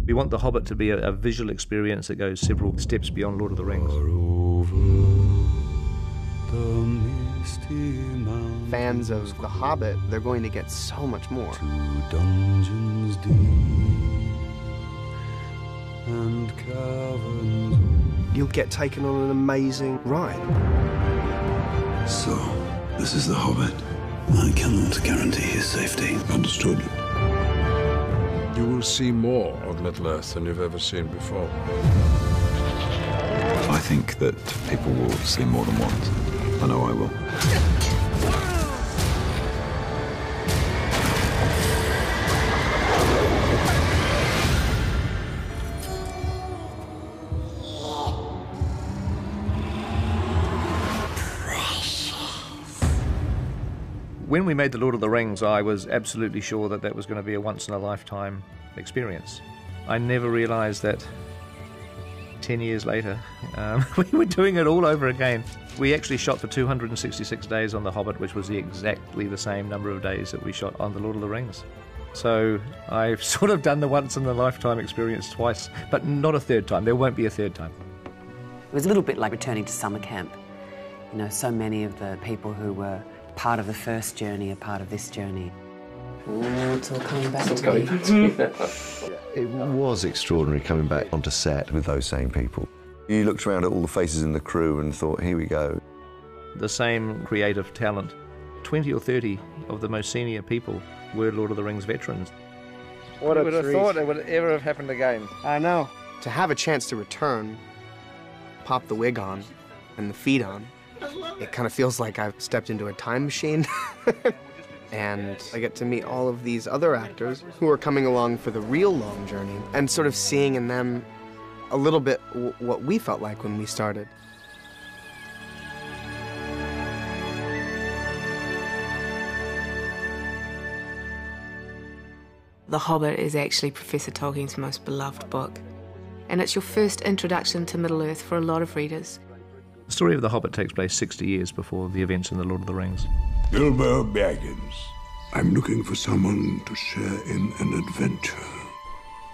We want The Hobbit to be a visual experience that goes several steps beyond Lord of the Rings. Fans of The Hobbit, they're going to get so much more. Dungeons deep and caverns. You'll get taken on an amazing ride. So, this is The Hobbit. I cannot guarantee his safety. Understood? You will see more of Middle-earth than you've ever seen before. I think that people will see more than once. I know I will. When we made The Lord of the Rings, I was absolutely sure that that was going to be a once-in-a-lifetime experience. I never realised that 10 years later, we were doing it all over again. We actually shot for 266 days on The Hobbit, which was exactly the same number of days that we shot on The Lord of the Rings. So I've sort of done the once-in-a-lifetime experience twice, but not a third time. There won't be a third time. It was a little bit like returning to summer camp. You know, so many of the people who were part of the first journey are part of this journey. It's all coming back to me. It was extraordinary coming back onto set with those same people. You looked around at all the faces in the crew and thought, here we go. The same creative talent. 20 or 30 of the most senior people were Lord of the Rings veterans. What Who would have thought it would ever have happened again? I know. To have a chance to return, pop the wig on and the feet on, it kind of feels like I've stepped into a time machine. And I get to meet all of these other actors who are coming along for the real long journey and sort of seeing in them a little bit what we felt like when we started. The Hobbit is actually Professor Tolkien's most beloved book, and it's your first introduction to Middle-earth for a lot of readers. The story of The Hobbit takes place 60 years before the events in The Lord of the Rings. Bilbo Baggins. I'm looking for someone to share in an adventure.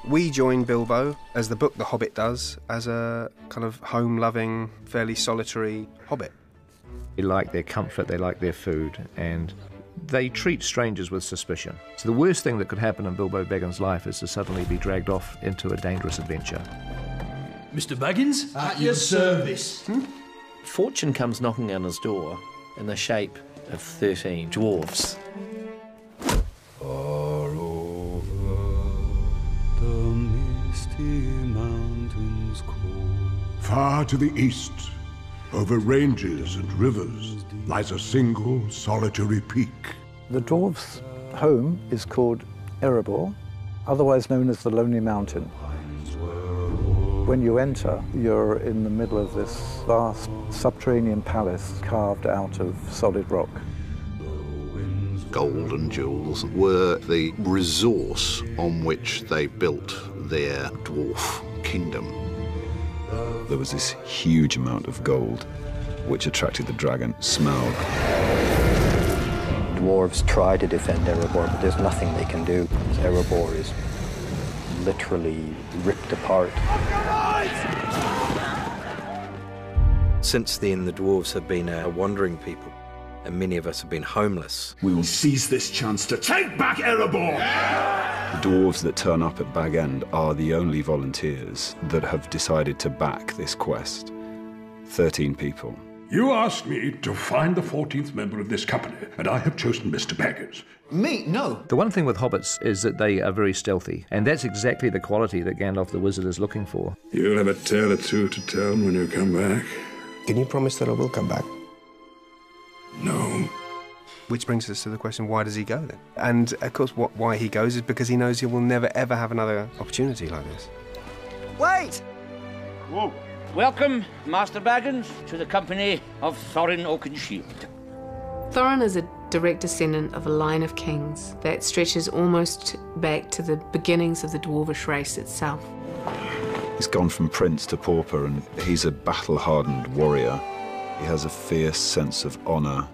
We join Bilbo, as the book The Hobbit does, as a kind of home-loving, fairly solitary hobbit. They like their comfort, they like their food, and they treat strangers with suspicion. So the worst thing that could happen in Bilbo Baggins' life is to suddenly be dragged off into a dangerous adventure. Mr. Baggins? At your service. Fortune comes knocking on his door in the shape of 13 dwarves. Far over the misty mountains cold. Far to the east, over ranges and rivers, lies a single solitary peak. The dwarves' home is called Erebor, otherwise known as the Lonely Mountain. When you enter, you're in the middle of this vast subterranean palace carved out of solid rock. Gold and jewels were the resource on which they built their dwarf kingdom. There was this huge amount of gold which attracted the dragon, Smaug. Dwarves try to defend Erebor, but there's nothing they can do. Erebor is literally ripped apart. Since then, the dwarves have been a wandering people, and many of us have been homeless. We will seize this chance to take back Erebor! The dwarves that turn up at Bag End are the only volunteers that have decided to back this quest. 13 people. You asked me to find the 14th member of this company, and I have chosen Mr. Baggins. Me? No. The one thing with hobbits is that they are very stealthy, and that's exactly the quality that Gandalf the Wizard is looking for. You'll have a tale or two to tell when you come back. Can you promise that I will come back? No. Which brings us to the question, why does he go then? And of course, why he goes is because he knows he will never ever have another opportunity like this. Wait! Whoa. Welcome, Master Baggins, to the company of Thorin Oakenshield. Thorin is a direct descendant of a line of kings that stretches almost back to the beginnings of the dwarvish race itself. He's gone from prince to pauper, and he's a battle-hardened warrior. He has a fierce sense of honor,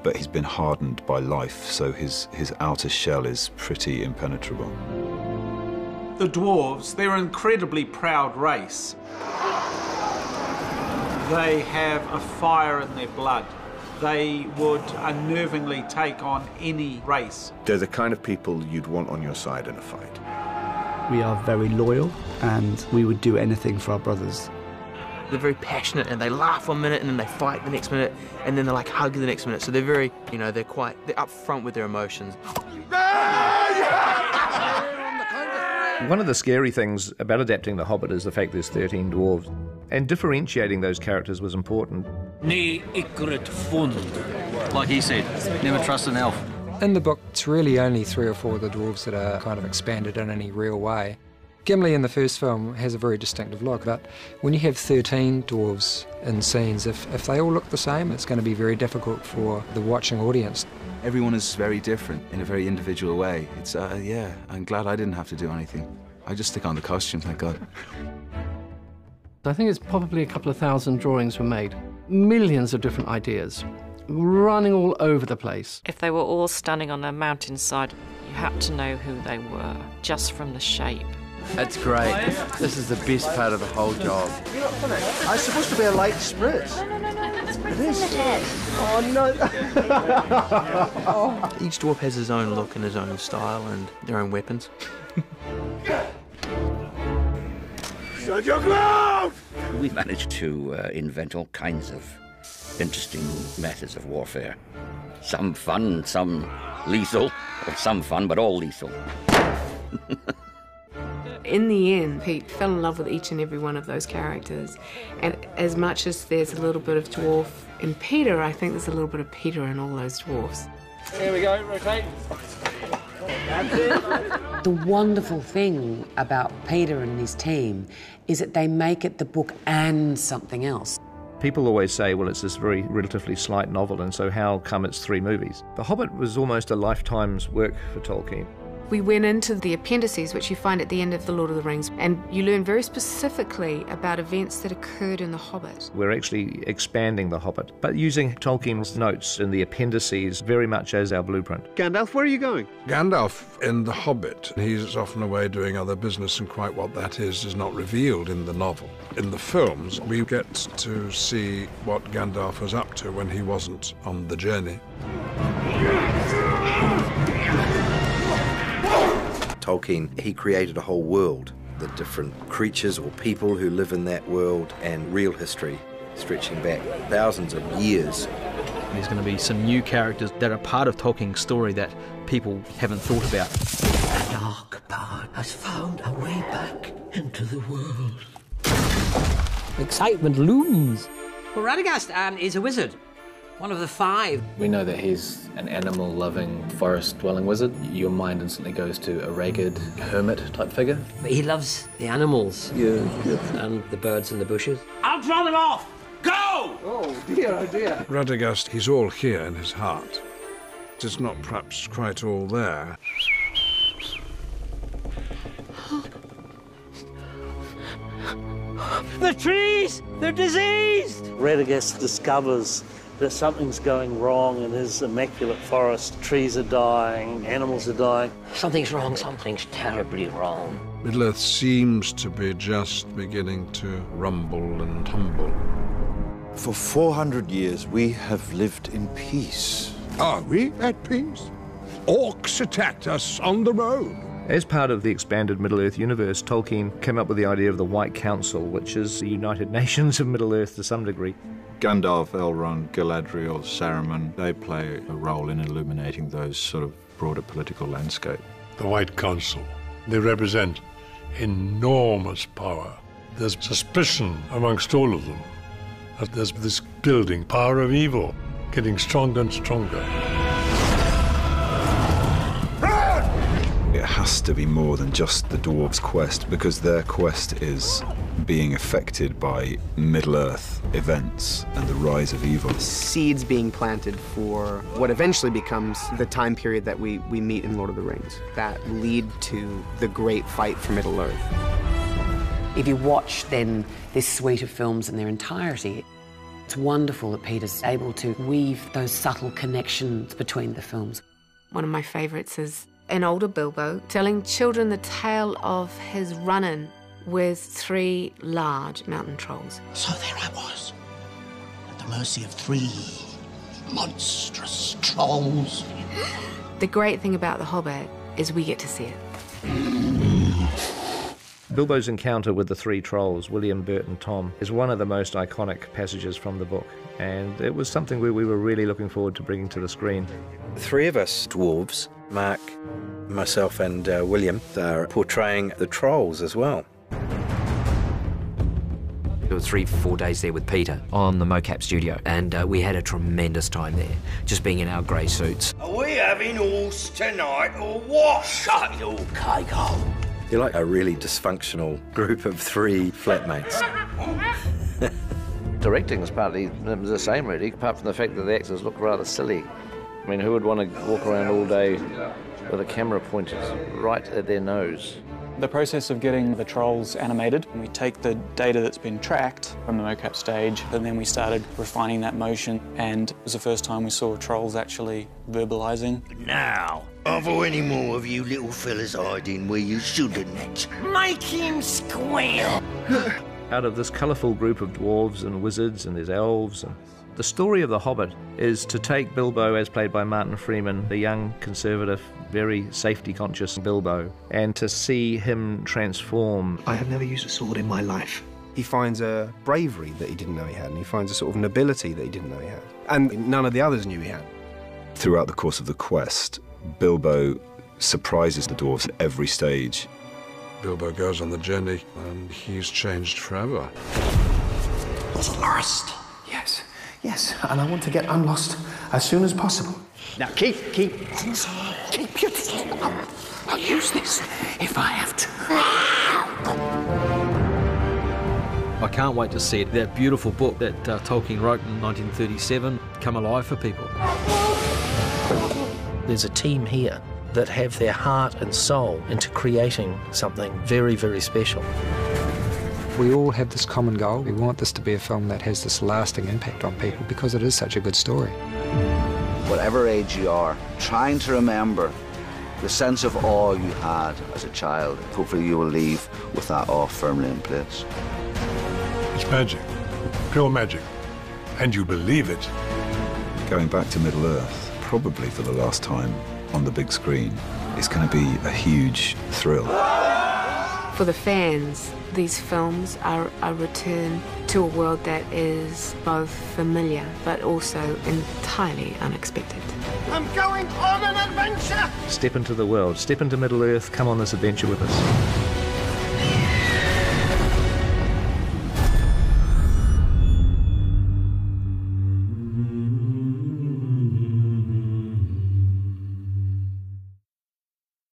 but he's been hardened by life, so his outer shell is pretty impenetrable. The dwarves, they're an incredibly proud race. They have a fire in their blood. They would unnervingly take on any race. They're the kind of people you'd want on your side in a fight. We are very loyal, and we would do anything for our brothers. They're very passionate, and they laugh 1 minute, and then they fight the next minute, and then they like hug the next minute. So they're very, you know, they're up front with their emotions. One of the scary things about adapting The Hobbit is the fact there's 13 dwarves. And differentiating those characters was important. Ne ikrit fund. Like he said, never trust an elf. In the book, it's really only 3 or 4 of the dwarves that are kind of expanded in any real way. Gimli in the first film has a very distinctive look, but when you have 13 dwarves in scenes, if they all look the same, it's going to be very difficult for the watching audience. Everyone is very different in a very individual way. It's, yeah, I'm glad I didn't have to do anything. I just stick on the costume, thank God. I think it's probably a couple of thousand drawings were made. Millions of different ideas, running all over the place. If they were all standing on a mountainside, you had to know who they were, just from the shape. That's great. This is the best part of the whole job. You're not funny. It's supposed to be a light spritz. It is. Oh, no. Each dwarf has his own look and his own style and their own weapons. Shut your mouth! We managed to invent all kinds of interesting methods of warfare. Some fun, some lethal, or some fun, but all lethal. In the end, Pete fell in love with each and every one of those characters. And as much as there's a little bit of dwarf in Peter, I think there's a little bit of Peter in all those dwarfs. Here we go, rotate. The wonderful thing about Peter and his team is that they make it the book and something else. People always say, well, it's this very relatively slight novel, and so how come it's 3 movies? The Hobbit was almost a lifetime's work for Tolkien. We went into the appendices, which you find at the end of The Lord of the Rings, and you learn very specifically about events that occurred in The Hobbit. We're actually expanding The Hobbit, but using Tolkien's notes in the appendices very much as our blueprint. Gandalf, where are you going? Gandalf in The Hobbit, he's often away doing other business, and quite what that is not revealed in the novel. In the films, we get to see what Gandalf was up to when he wasn't on the journey. Tolkien, he created a whole world, the different creatures or people who live in that world, and real history stretching back thousands of years. There's going to be some new characters that are part of Tolkien's story that people haven't thought about. The dark part has found a way back into the world. Excitement looms. Well, Radagast is a wizard. One of the 5. We know that he's an animal-loving, forest-dwelling wizard. Your mind instantly goes to a ragged hermit-type figure. But he loves the animals, and the birds in the bushes. I'll draw them off! Go! Oh, dear, oh, dear. Radagast, he's all here in his heart. It's not perhaps quite all there. The trees! They're diseased! Radagast discovers that something's going wrong in his immaculate forest. Trees are dying, animals are dying. Something's wrong, something's terribly wrong. Middle-earth seems to be just beginning to rumble and tumble. For 400 years, we have lived in peace. Are we at peace? Orcs attacked us on the road. As part of the expanded Middle-earth universe, Tolkien came up with the idea of the White Council, which is the United Nations of Middle-earth to some degree. Gandalf, Elrond, Galadriel, Saruman, they play a role in illuminating those sort of broader political landscape. The White Council. They represent enormous power. There's suspicion amongst all of them that there's this building power of evil getting stronger and stronger. It has to be more than just the dwarves' quest, because their quest is being affected by Middle-earth events and the rise of evil. Seeds being planted for what eventually becomes the time period that we meet in Lord of the Rings, that lead to the great fight for Middle-earth. If you watch then this suite of films in their entirety, it's wonderful that Peter's able to weave those subtle connections between the films. One of my favourites is an older Bilbo telling children the tale of his run-in with 3 large mountain trolls. So there I was, at the mercy of 3 monstrous trolls. The great thing about The Hobbit is we get to see it. Bilbo's encounter with the 3 trolls, William, Bert and Tom, is one of the most iconic passages from the book, and it was something we were really looking forward to bringing to the screen. 3 of us dwarves, Mark, myself and William, are portraying the trolls as well. There were 3-4 days there with Peter on the mocap studio, and we had a tremendous time there, just being in our grey suits. Are we having horse tonight or what? Shut your cake hole. You're like a really dysfunctional group of 3 flatmates. Directing is partly the same, really, apart from the fact that the actors look rather silly. I mean, who would want to walk around all day with a camera pointed right at their nose? The process of getting the trolls animated, we take the data that's been tracked from the mocap stage, and then we started refining that motion, and it was the first time we saw trolls actually verbalising. Now, are there any more of you little fellas hiding where you shouldn't? Make him squeal! Out of this colourful group of dwarves and wizards, and there's elves, and the story of The Hobbit is to take Bilbo, as played by Martin Freeman, the young, conservative, very safety-conscious Bilbo, and to see him transform. I have never used a sword in my life. He finds a bravery that he didn't know he had, and he finds a sort of nobility that he didn't know he had. And none of the others knew he had. Throughout the course of the quest, Bilbo surprises the dwarves at every stage. Bilbo goes on the journey, and he's changed forever. Was lost. Yes, and I want to get unlost as soon as possible. Now keep your... I'll use this if I have to. I can't wait to see it. That beautiful book that Tolkien wrote in 1937 come alive for people. There's a team here that have their heart and soul into creating something very, very special. We all have this common goal. We want this to be a film that has this lasting impact on people because it is such a good story. Whatever age you are, trying to remember the sense of awe you had as a child. Hopefully you will leave with that awe firmly in place. It's magic, pure magic, and you believe it. Going back to Middle-earth, probably for the last time on the big screen, is going to be a huge thrill. For the fans, these films are a return to a world that is both familiar but also entirely unexpected. I'm going on an adventure! Step into the world, step into Middle-earth, come on this adventure with us.